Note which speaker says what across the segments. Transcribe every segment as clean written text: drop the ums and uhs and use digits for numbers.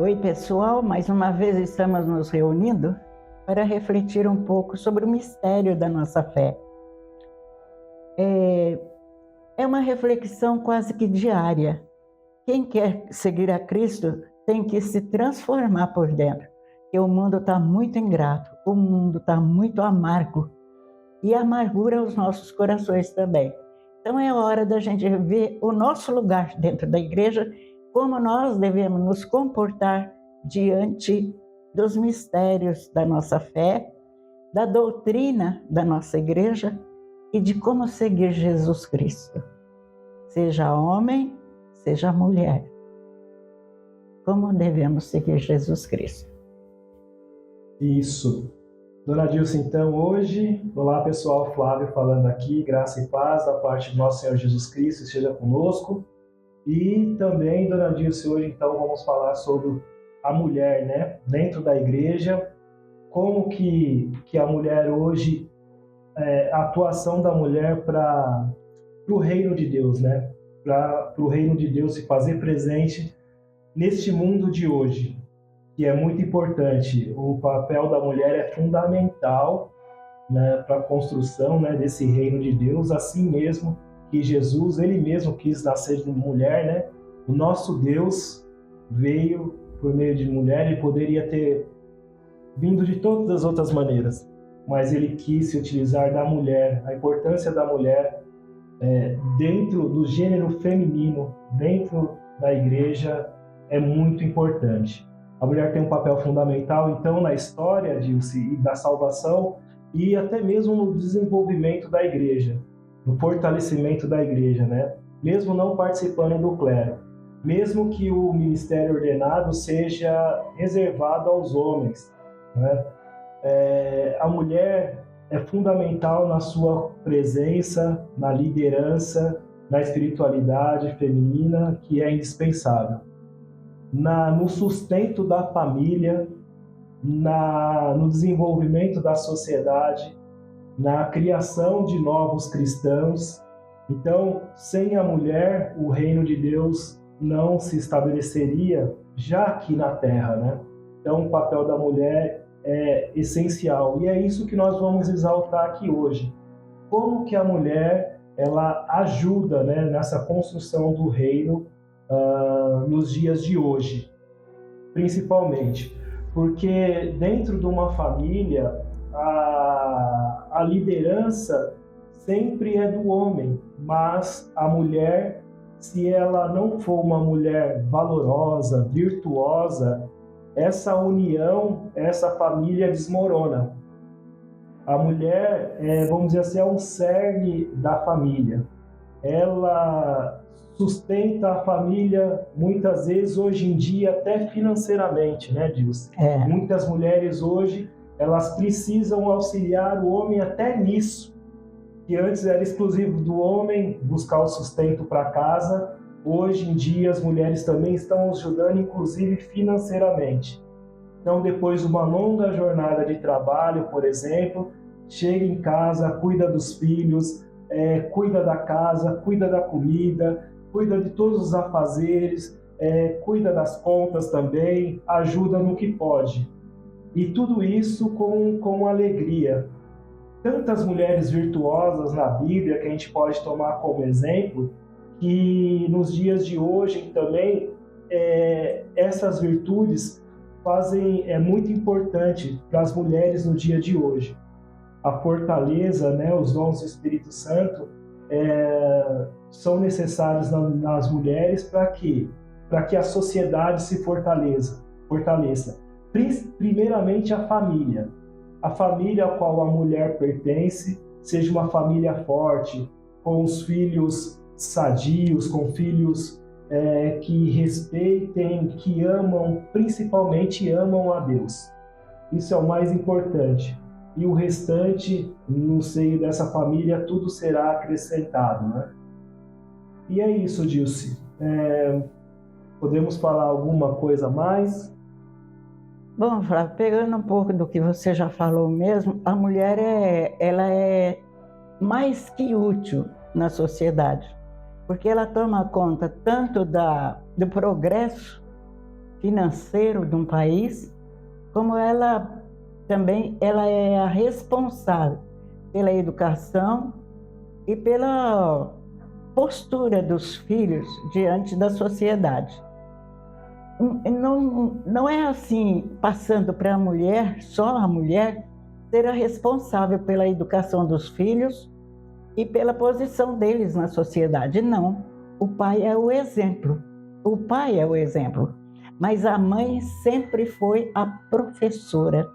Speaker 1: Oi, pessoal, mais uma vez estamos nos reunindo para refletir um pouco sobre o mistério da nossa fé. É uma reflexão quase que diária. Quem quer seguir a Cristo tem que se transformar por dentro, porque o mundo está muito ingrato, o mundo está muito amargo e amargura os nossos corações também. Então é hora da gente ver o nosso lugar dentro da igreja, como nós devemos nos comportar diante dos mistérios da nossa fé, da doutrina da nossa igreja e de como seguir Jesus Cristo. Seja homem, seja mulher. Como devemos seguir Jesus Cristo?
Speaker 2: Isso. Dona Dilce, então, hoje, olá pessoal, Flávio falando aqui, graça e paz da parte do nosso Senhor Jesus Cristo, esteja conosco. E também, Dona Dilce, hoje então vamos falar sobre a mulher, né? Dentro da igreja, como que a mulher hoje, a atuação da mulher para o reino de Deus, né? Para o reino de Deus se fazer presente neste mundo de hoje, que é muito importante. O papel da mulher é fundamental, né, para a construção, né, desse reino de Deus, assim mesmo que Jesus, ele mesmo quis nascer de mulher, né? O nosso Deus veio por meio de mulher, ele poderia ter vindo de todas as outras maneiras, mas ele quis se utilizar da mulher, a importância da mulher dentro do gênero feminino, dentro da igreja, é muito importante. A mulher tem um papel fundamental, então, na história e da salvação e até mesmo no desenvolvimento da igreja, no fortalecimento da igreja, né? Mesmo não participando do clero, mesmo que o ministério ordenado seja reservado aos homens, né? A mulher é fundamental na sua presença, na liderança, na espiritualidade feminina, que é indispensável. No sustento da família, no desenvolvimento da sociedade, na criação de novos cristãos. Então, sem a mulher, o reino de Deus não se estabeleceria já aqui na Terra, né? Então, o papel da mulher é essencial. E é isso que nós vamos exaltar aqui hoje. Como que a mulher, ela ajuda, né, nessa construção do reino nos dias de hoje, principalmente. Porque dentro de uma família, a liderança sempre é do homem, mas a mulher, se ela não for uma mulher valorosa, virtuosa, essa união, essa família desmorona. A mulher, vamos dizer assim, é um cerne da família. Ela sustenta a família, muitas vezes, hoje em dia, até financeiramente, né, Dilce? Muitas mulheres hoje, elas precisam auxiliar o homem até nisso, que antes era exclusivo do homem buscar o sustento para casa. Hoje em dia, as mulheres também estão ajudando, inclusive financeiramente. Então, depois de uma longa jornada de trabalho, por exemplo, chega em casa, cuida dos filhos, cuida da casa, cuida da comida, cuida de todos os afazeres, cuida das contas também, ajuda no que pode. E tudo isso com alegria. Tantas mulheres virtuosas na Bíblia que a gente pode tomar como exemplo, que nos dias de hoje também essas virtudes é muito importante para as mulheres no dia de hoje. A fortaleza, né, os dons do Espírito Santo são necessários nas mulheres para quê? Para que a sociedade se fortaleça. Primeiramente a família a qual a mulher pertence seja uma família forte, com os filhos sadios, com filhos que respeitem, que amam, principalmente amam a Deus. Isso é o mais importante. E o restante, no seio dessa família, tudo será acrescentado, né? E é isso, Dilce. Podemos falar alguma coisa a mais?
Speaker 1: Bom, Flávio, pegando um pouco do que você já falou mesmo, a mulher ela é mais que útil na sociedade, porque ela toma conta tanto do progresso financeiro de um país, como ela também é a responsável pela educação e pela postura dos filhos diante da sociedade. Não é assim, passando para a mulher, só a mulher, ser a responsável pela educação dos filhos e pela posição deles na sociedade. Não, o pai é o exemplo. O pai é o exemplo. Mas a mãe sempre foi a professora,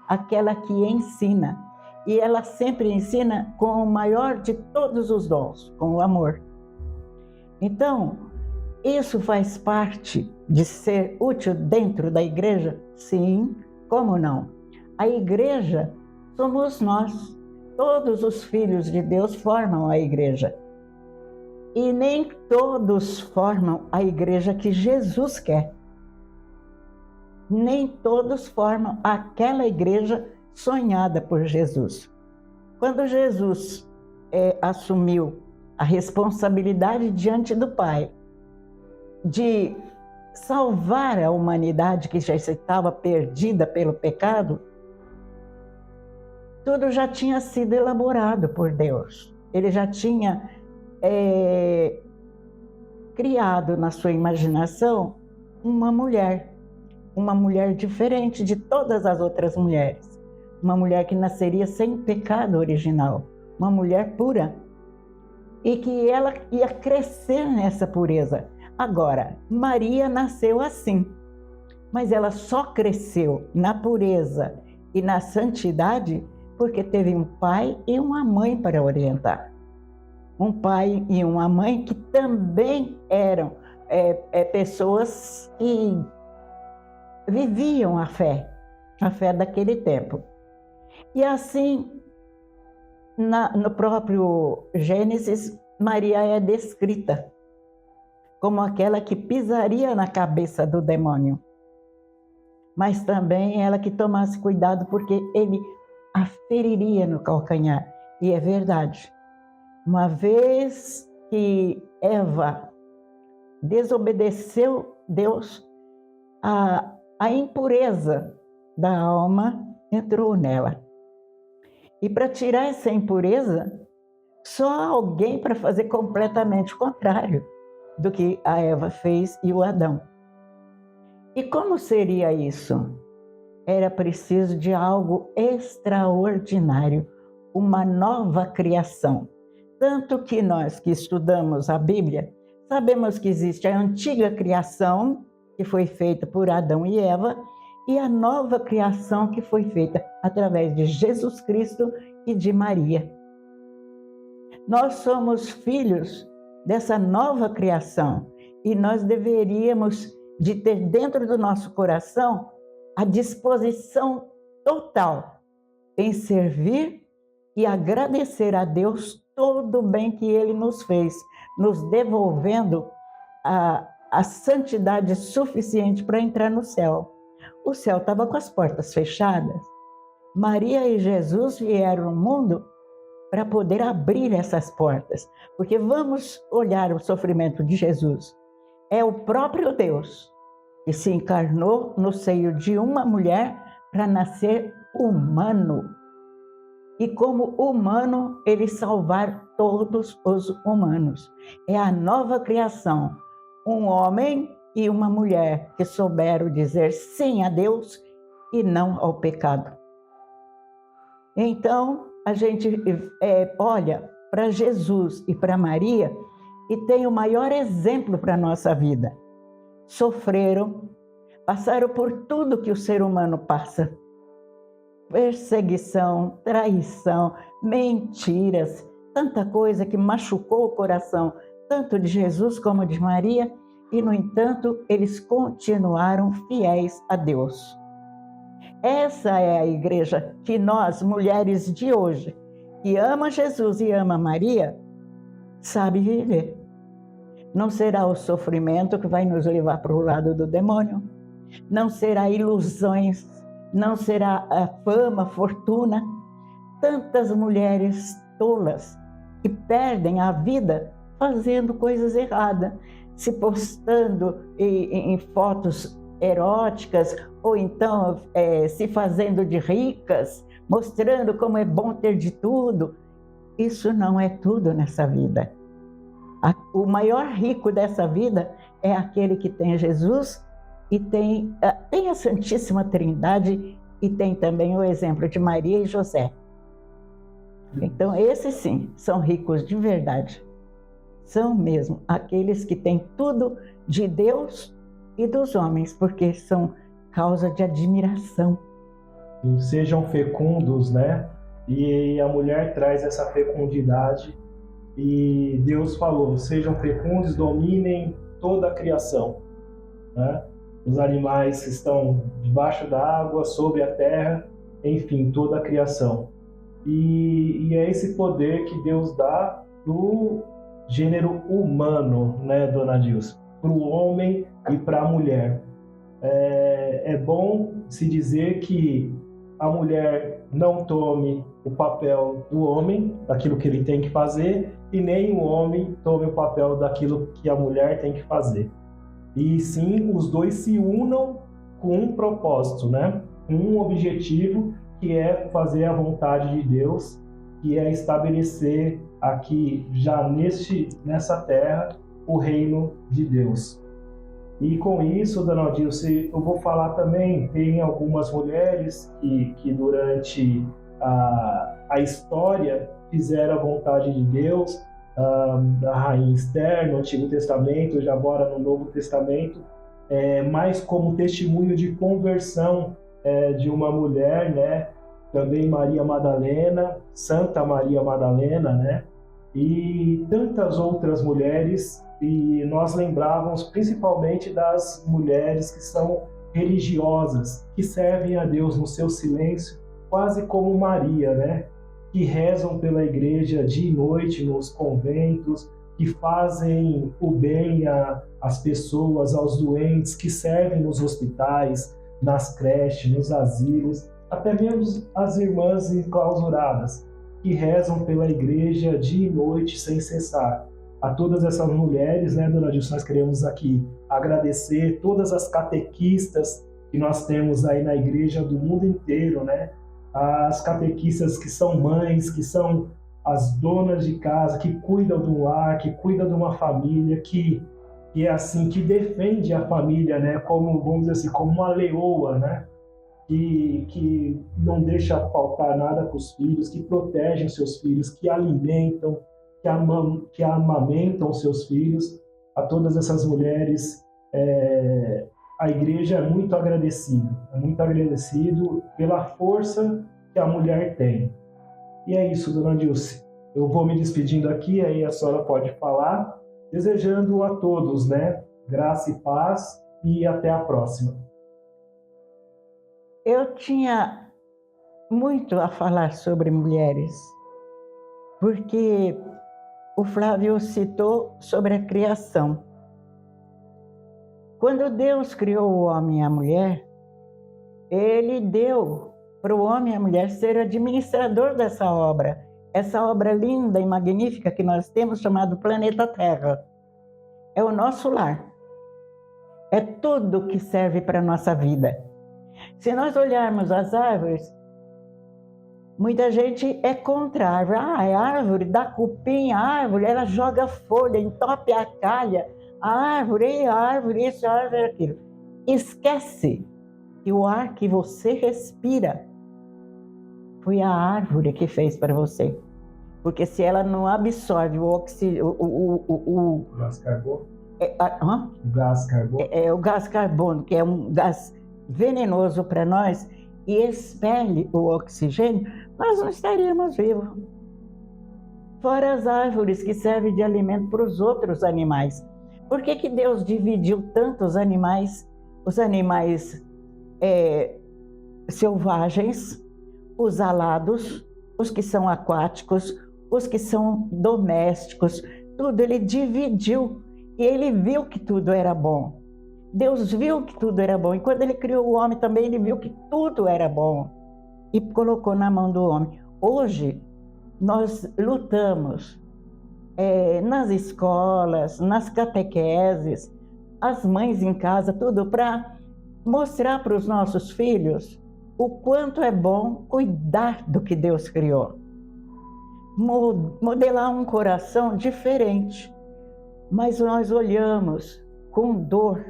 Speaker 1: aquela que ensina. E ela sempre ensina com o maior de todos os dons, com o amor. Então, isso faz parte de ser útil dentro da igreja? Sim, como não? A igreja somos nós. Todos os filhos de Deus formam a igreja. E nem todos formam a igreja que Jesus quer. Nem todos formam aquela igreja sonhada por Jesus. Quando Jesus assumiu a responsabilidade diante do Pai de salvar a humanidade que já estava perdida pelo pecado, tudo já tinha sido elaborado por Deus. Ele já tinha criado na sua imaginação uma mulher diferente de todas as outras mulheres, uma mulher que nasceria sem pecado original, uma mulher pura, e que ela ia crescer nessa pureza. Agora, Maria nasceu assim, mas ela só cresceu na pureza e na santidade porque teve um pai e uma mãe para orientar. Um pai e uma mãe que também eram pessoas que viviam a fé daquele tempo. E assim, no próprio Gênesis, Maria é descrita como aquela que pisaria na cabeça do demônio, mas também ela que tomasse cuidado porque ele a feriria no calcanhar. E é verdade. Uma vez que Eva desobedeceu Deus, a impureza da alma entrou nela. E para tirar essa impureza, só alguém para fazer completamente o contrário do que a Eva fez e o Adão. E como seria isso? Era preciso de algo extraordinário, uma nova criação. Tanto que nós que estudamos a Bíblia, sabemos que existe a antiga criação, que foi feita por Adão e Eva, e a nova criação que foi feita através de Jesus Cristo e de Maria. Nós somos filhos dessa nova criação e nós deveríamos de ter dentro do nosso coração a disposição total em servir e agradecer a Deus todo o bem que Ele nos fez, nos devolvendo a santidade suficiente para entrar no céu. O céu estava com as portas fechadas. Maria e Jesus vieram ao mundo para poder abrir essas portas. Porque vamos olhar o sofrimento de Jesus. É o próprio Deus que se encarnou no seio de uma mulher para nascer humano. E como humano, ele salvar todos os humanos. É a nova criação. Um homem e uma mulher que souberam dizer sim a Deus e não ao pecado. Então, a gente olha para Jesus e para Maria e tem o maior exemplo para a nossa vida. Sofreram, passaram por tudo que o ser humano passa. Perseguição, traição, mentiras, tanta coisa que machucou o coração, tanto de Jesus como de Maria, e, no entanto, eles continuaram fiéis a Deus. Essa é a igreja que nós, mulheres de hoje, que ama Jesus e ama Maria, sabe viver. Não será o sofrimento que vai nos levar para o lado do demônio, não será ilusões, não será a fama, fortuna. Tantas mulheres tolas que perdem a vida fazendo coisas erradas, se postando em fotos eróticas, ou então se fazendo de ricas, mostrando como é bom ter de tudo. Isso não é tudo nessa vida. O maior rico dessa vida é aquele que tem Jesus e tem a Santíssima Trindade e tem também o exemplo de Maria e José. Então, esses sim, são ricos de verdade. São mesmo aqueles que têm tudo de Deus e dos homens, porque são causa de admiração.
Speaker 2: E sejam fecundos, né? E a mulher traz essa fecundidade. E Deus falou, sejam fecundos, dominem toda a criação, né? Os animais estão debaixo da água, sobre a terra, enfim, toda a criação. E é esse poder que Deus dá pro gênero humano, né, dona Dilson? Para o homem e para a mulher. É bom se dizer que a mulher não tome o papel do homem, daquilo que ele tem que fazer, e nem o homem tome o papel daquilo que a mulher tem que fazer. E sim, os dois se unam com um propósito, né? Um objetivo, que é fazer a vontade de Deus, que é estabelecer aqui, já nessa terra, o reino de Deus. E com isso, dona Odilce, eu vou falar também, tem algumas mulheres que durante a história fizeram a vontade de Deus, a rainha Esther no Antigo Testamento, já agora no Novo Testamento, mas como testemunho de conversão de uma mulher, né? Também Maria Madalena, Santa Maria Madalena, né? E tantas outras mulheres, e nós lembrávamos principalmente das mulheres que são religiosas, que servem a Deus no seu silêncio, quase como Maria, né? Que rezam pela igreja dia e noite nos conventos, que fazem o bem às pessoas, aos doentes, que servem nos hospitais, nas creches, nos asilos, até mesmo as irmãs enclausuradas, que rezam pela igreja dia e noite sem cessar. A todas essas mulheres, né, dona Dilson, nós queremos aqui agradecer todas as catequistas que nós temos aí na igreja do mundo inteiro, né? As catequistas que são mães, que são as donas de casa, que cuidam do lar, que cuidam de uma família, que é assim, que defende a família, né? Como, vamos dizer assim, como uma leoa, né? Que não deixa faltar nada para os filhos, que protegem seus filhos, que alimentam, que amamentam seus filhos. A todas essas mulheres, a igreja é muito agradecido pela força que a mulher tem. E é isso, dona Dilce. Eu vou me despedindo aqui, aí a senhora pode falar, desejando a todos, né, graça e paz, e até a próxima.
Speaker 1: Eu tinha muito a falar sobre mulheres, porque o Flávio citou sobre a criação. Quando Deus criou o homem e a mulher, Ele deu para o homem e a mulher ser administrador dessa obra, essa obra linda e magnífica que nós temos, chamado planeta Terra. É o nosso lar. É tudo que serve para a nossa vida. Se nós olharmos as árvores, muita gente é contra a árvore. É árvore, dá cupim, a árvore, ela joga folha, entope a calha. A árvore, isso, a árvore, aquilo. Esquece que o ar que você respira foi a árvore que fez para você. Porque se ela não absorve o oxigênio, o
Speaker 2: gás carbono?
Speaker 1: O gás carbono? O gás carbono, que é um gás venenoso para nós, e expele o oxigênio, nós não estaríamos vivos. Fora as árvores que servem de alimento para os outros animais. Por que Deus dividiu tanto os animais selvagens, os alados, os que são aquáticos, os que são domésticos, tudo Ele dividiu, e Ele viu que tudo era bom. Deus viu que tudo era bom, e quando Ele criou o homem também, Ele viu que tudo era bom e colocou na mão do homem. Hoje, nós lutamos nas escolas, nas catequeses, as mães em casa, tudo para mostrar para os nossos filhos o quanto é bom cuidar do que Deus criou. Modelar um coração diferente. Mas nós olhamos com dor,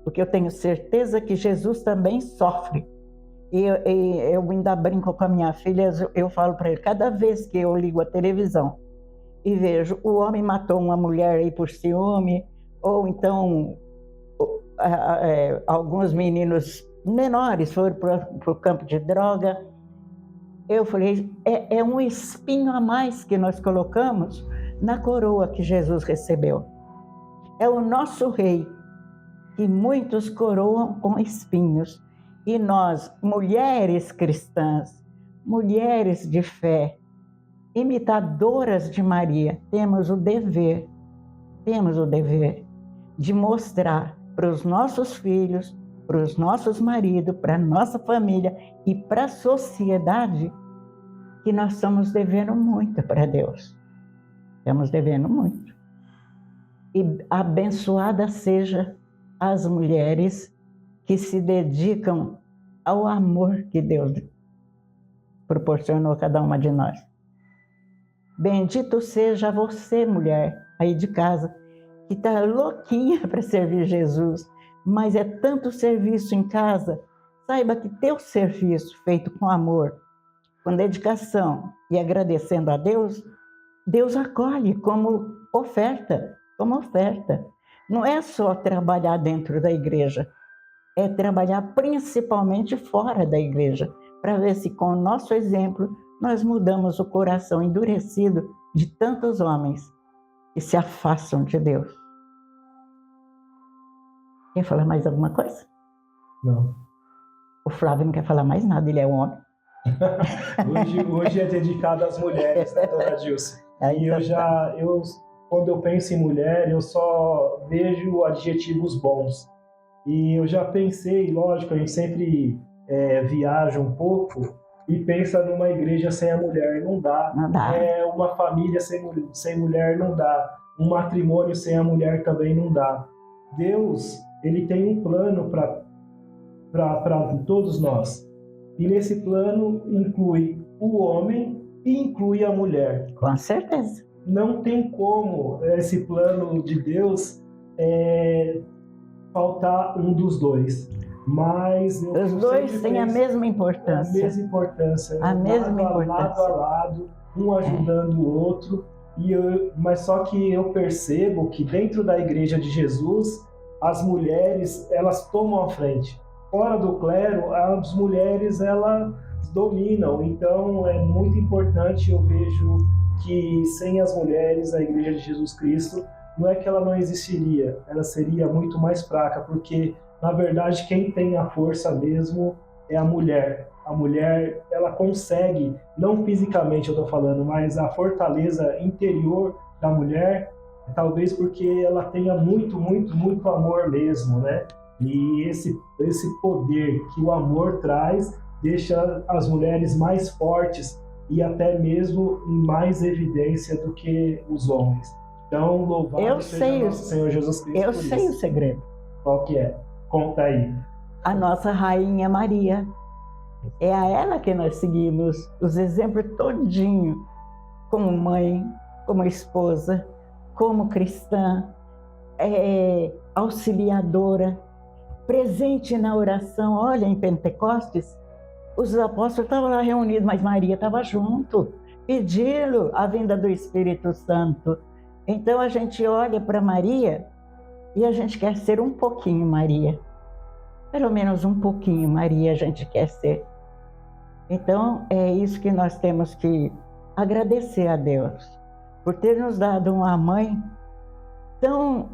Speaker 1: porque eu tenho certeza que Jesus também sofre. E eu ainda brinco com a minha filha, eu falo para ele, cada vez que eu ligo a televisão e vejo o homem matou uma mulher aí por ciúme, ou então alguns meninos menores foram para o campo de droga, eu falei, é um espinho a mais que nós colocamos na coroa que Jesus recebeu. É o nosso rei, que muitos coroam com espinhos. E nós, mulheres cristãs, mulheres de fé, imitadoras de Maria, temos o dever de mostrar para os nossos filhos, para os nossos maridos, para a nossa família e para a sociedade que nós estamos devendo muito para Deus. Estamos devendo muito. E abençoada seja as mulheres que se dedicam ao amor que Deus proporcionou a cada uma de nós. Bendito seja você, mulher, aí de casa, que está louquinha para servir Jesus, mas é tanto serviço em casa. Saiba que teu serviço feito com amor, com dedicação e agradecendo a Deus, Deus acolhe como oferta, Não é só trabalhar dentro da igreja, é trabalhar principalmente fora da igreja, para ver se com o nosso exemplo nós mudamos o coração endurecido de tantos homens que se afastam de Deus. Quer falar mais alguma coisa?
Speaker 2: Não.
Speaker 1: O Flávio não quer falar mais nada, ele é um homem.
Speaker 2: hoje é dedicado às mulheres, né, dona Dilce? E quando eu penso em mulher, eu só vejo adjetivos bons. E eu já pensei, lógico, a gente sempre viaja um pouco e pensa numa igreja sem a mulher, não dá.
Speaker 1: Não dá.
Speaker 2: Uma família sem mulher não dá. Um matrimônio sem a mulher também não dá. Deus, ele tem um plano para todos nós. E nesse plano inclui o homem e inclui a mulher.
Speaker 1: Com certeza.
Speaker 2: Não tem como esse plano de Deus faltar um dos dois. Mas
Speaker 1: os dois têm a mesma importância.
Speaker 2: A mesma importância. Lado a lado, um ajudando o outro. Mas só que eu percebo que dentro da igreja de Jesus, as mulheres, elas tomam a frente. Fora do clero, as mulheres, elas dominam. Então, é muito importante, eu vejo que sem as mulheres, a igreja de Jesus Cristo, não é que ela não existiria, ela seria muito mais fraca, porque, na verdade, quem tem a força mesmo é a mulher. A mulher, ela consegue, não fisicamente eu estou falando, mas a fortaleza interior da mulher, talvez porque ela tenha muito, muito, muito amor mesmo, né? E esse poder que o amor traz, deixa as mulheres mais fortes e até mesmo em mais evidência do que os homens. Então, louvado seja nosso Senhor Jesus Cristo.
Speaker 1: Eu sei o segredo.
Speaker 2: Qual que é? Conta aí.
Speaker 1: A nossa Rainha Maria. É a ela que nós seguimos os exemplos todinho, como mãe, como esposa, como cristã, auxiliadora, presente na oração. Olha, em Pentecostes, os apóstolos estavam lá reunidos, mas Maria estava junto, pedindo a vinda do Espírito Santo. Então a gente olha para Maria e a gente quer ser um pouquinho Maria. Pelo menos um pouquinho Maria a gente quer ser. Então é isso que nós temos que agradecer a Deus, por ter nos dado uma mãe tão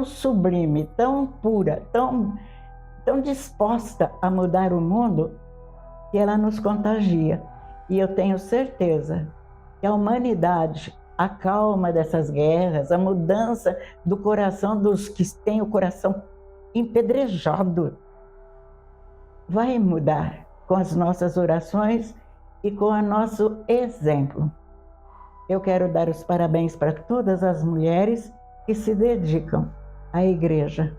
Speaker 1: sublime, tão pura, tão disposta a mudar o mundo, que ela nos contagia. E eu tenho certeza que a humanidade, a calma dessas guerras, a mudança do coração dos que têm o coração empedrejado, vai mudar com as nossas orações e com o nosso exemplo. Eu quero dar os parabéns para todas as mulheres que se dedicam à igreja,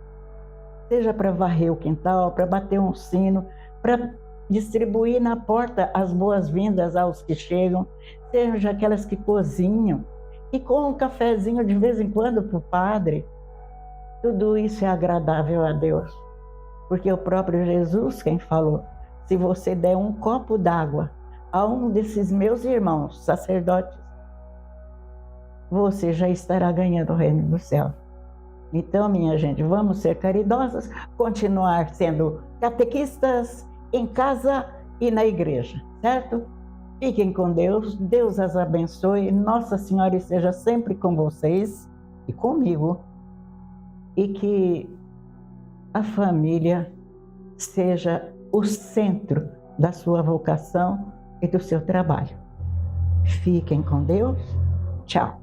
Speaker 1: seja para varrer o quintal, para bater um sino, para distribuir na porta as boas-vindas aos que chegam, seja aquelas que cozinham, e com um cafezinho de vez em quando para o padre. Tudo isso é agradável a Deus, porque o próprio Jesus quem falou, se você der um copo d'água a um desses meus irmãos sacerdotes, você já estará ganhando o reino do céu. Então, minha gente, vamos ser caridosas, continuar sendo catequistas em casa e na igreja, certo? Fiquem com Deus, Deus as abençoe, Nossa Senhora esteja sempre com vocês e comigo, e que a família seja o centro da sua vocação e do seu trabalho. Fiquem com Deus. Tchau.